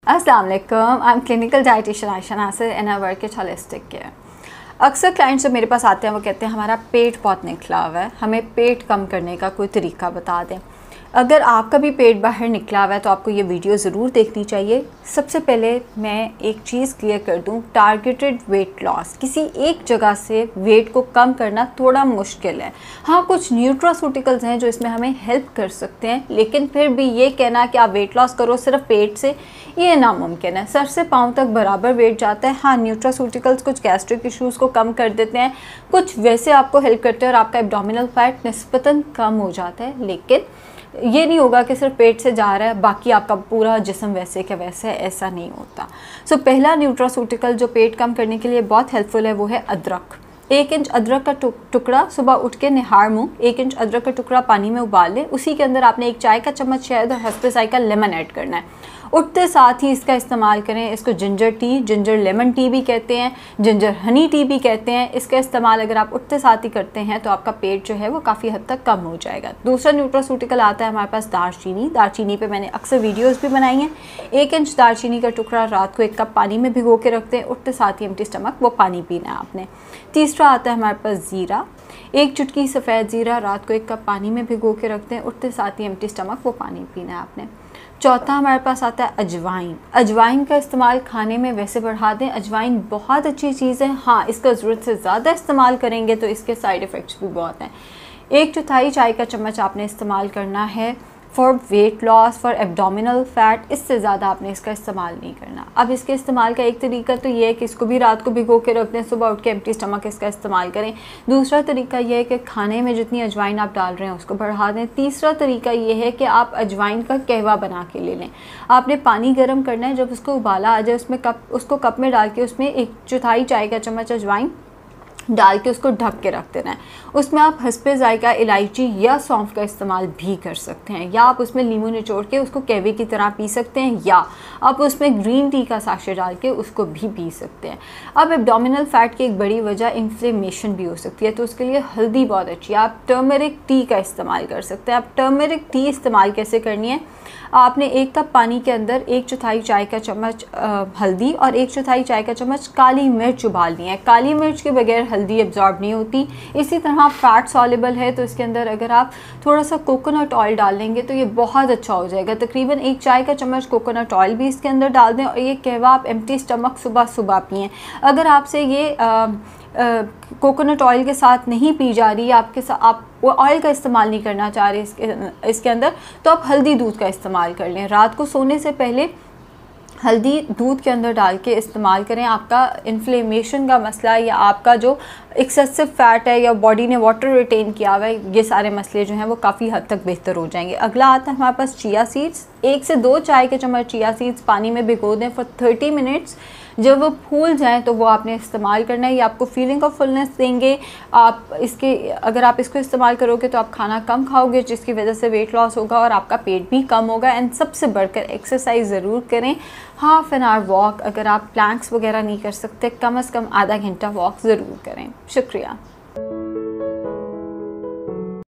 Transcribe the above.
अस्सलाम वालेकुम, I am clinical dietitian Ayesha Nasir and I work at holistic care. अक्सर clients जब मेरे पास आते हैं वो कहते हैं हमारा पेट बहुत निकला हुआ है, हमें पेट कम करने का कोई तरीका बता दें। अगर आपका भी पेट बाहर निकला हुआ है तो आपको ये वीडियो ज़रूर देखनी चाहिए। सबसे पहले मैं एक चीज़ क्लियर कर दूं, टारगेटेड वेट लॉस, किसी एक जगह से वेट को कम करना थोड़ा मुश्किल है। हाँ, कुछ न्यूट्रास्यूटिकल्स हैं जो इसमें हमें हेल्प कर सकते हैं, लेकिन फिर भी ये कहना कि आप वेट लॉस करो सिर्फ पेट से, ये नामुमकिन है। सर से पाँव तक बराबर वेट जाता है। हाँ, न्यूट्रास्यूटिकल्स कुछ गैस्ट्रिक इश्यूज़ को कम कर देते हैं, कुछ वैसे आपको हेल्प करते हैं और आपका एब्डोमिनल फैट निस्बतन कम हो जाता है, लेकिन ये नहीं होगा कि सिर्फ पेट से जा रहा है बाकी आपका पूरा जिस्म वैसे का वैसे है, ऐसा नहीं होता। सो पहला न्यूट्रास्यूटिकल जो पेट कम करने के लिए बहुत हेल्पफुल है वो है अदरक। 1 इंच अदरक का टुकड़ा सुबह उठ के निहार मुँह 1 इंच अदरक का टुकड़ा पानी में उबाल लें, उसी के अंदर आपने 1 चाय का चम्मच शहद और हस्बे जायका लेमन ऐड करना है। उठते साथ ही इसका इस्तेमाल करें। इसको ginger tea, ginger lemon tea भी कहते हैं, जिंजर हनी टी भी कहते हैं। इसका इस्तेमाल अगर आप उठते साथ ही करते हैं तो आपका पेट जो है वो काफ़ी हद तक कम हो जाएगा। दूसरा न्यूट्रास्यूटिकल आता है हमारे पास दालचीनी। दालचीनी पे मैंने अक्सर वीडियोस भी बनाई हैं। 1 इंच दालचीनी का टुकड़ा रात को 1 कप पानी में भिगो के रखते हैं, उठते साथ ही एम्प्टी स्टमक वो पानी पीना है आपने। तीसरा आता है हमारे पास ज़ीरा। 1 चुटकी सफ़ेद ज़ीरा रात को 1 कप पानी में भिगो के रखते हैं, उठते साथ ही एम्प्टी स्टमक वो पानी पीना है आपने। चौथा हमारे पास आता है अजवाइन। अजवाइन का इस्तेमाल खाने में वैसे बढ़ा दें। अजवाइन बहुत अच्छी चीज़ है। हाँ, इसका ज़रूरत से ज़्यादा इस्तेमाल करेंगे तो इसके साइड इफ़ेक्ट्स भी बहुत हैं। 1/4 चाय का चम्मच आपने इस्तेमाल करना है for weight loss, for abdominal fat. इससे ज़्यादा आपने इसका इस्तेमाल नहीं करना। अब इसके इस्तेमाल का एक तरीका तो ये है कि इसको भी रात को भिगो के रख दें, सुबह उठ के एम्प्टी स्टमक इसका इस्तेमाल करें। दूसरा तरीका ये है कि खाने में जितनी अजवाइन आप डाल रहे हैं उसको बढ़ा दें। तीसरा तरीका ये है कि आप अजवाइन का कहवा बना के ले लें। आपने पानी गर्म करना है, जब उसको उबाला आ जाए उसको कप में डाल के उसमें 1/4 चाय का चम्मच अजवाइन डाल के उसको ढक के रख देना है। उसमें आप हस्बे जायका इलायची या सौंफ का इस्तेमाल भी कर सकते हैं, या आप उसमें नींबू निचोड़ के उसको कहवे की तरह पी सकते हैं, या आप उसमें ग्रीन टी का साशे डाल के उसको भी पी सकते हैं। अब एब्डोमिनल फैट की एक बड़ी वजह इन्फ्लेमेशन भी हो सकती है, तो उसके लिए हल्दी बहुत अच्छी है। आप टर्मरिक टी का इस्तेमाल कर सकते हैं। आप टर्मरिक टी इस्तेमाल कैसे करनी है, आपने 1 कप पानी के अंदर 1/4 चाय का चम्मच हल्दी और 1/4 चाय का चम्मच काली मिर्च उबालनी है। काली मिर्च के बगैर हल्दी एब्जॉर्ब नहीं होती। इसी तरह फैट सॉल्युबल है तो इसके अंदर अगर आप थोड़ा सा कोकोनट ऑयल डाल लेंगे तो ये बहुत अच्छा हो जाएगा। तकरीबन 1 चाय का चम्मच कोकोनट ऑयल भी इसके अंदर डाल दें और ये कहवा आप एम्प्टी स्टमक सुबह सुबह पिएँ। अगर आपसे ये कोकोनट ऑयल के साथ नहीं पी जा रही है, आप वो ऑयल का इस्तेमाल नहीं करना चाह रहे इसके अंदर, तो आप हल्दी दूध का इस्तेमाल कर लें। रात को सोने से पहले हल्दी दूध के अंदर डाल के इस्तेमाल करें। आपका इन्फ्लेमेशन का मसला या आपका जो एक्सेसिव फैट है या बॉडी ने वाटर रिटेन किया हुआ है, ये सारे मसले जो हैं वो काफ़ी हद तक बेहतर हो जाएंगे। अगला आता है हमारे पास चिया सीड्स। 1 से 2 चाय के चम्मच चिया सीड्स पानी में भिगो दें फॉर 30 मिनट्स। जब वो फूल जाएं तो वो आपने इस्तेमाल करना है। ये आपको फीलिंग ऑफ फुलनेस देंगे। अगर आप इसको इस्तेमाल करोगे तो आप खाना कम खाओगे, जिसकी वजह से वेट लॉस होगा और आपका पेट भी कम होगा। एंड सबसे बढ़कर एक्सरसाइज ज़रूर करें। हाफ एन आवर वॉक, अगर आप प्लैंक्स वगैरह नहीं कर सकते, कम से कम आधा घंटा वॉक ज़रूर करें। शुक्रिया।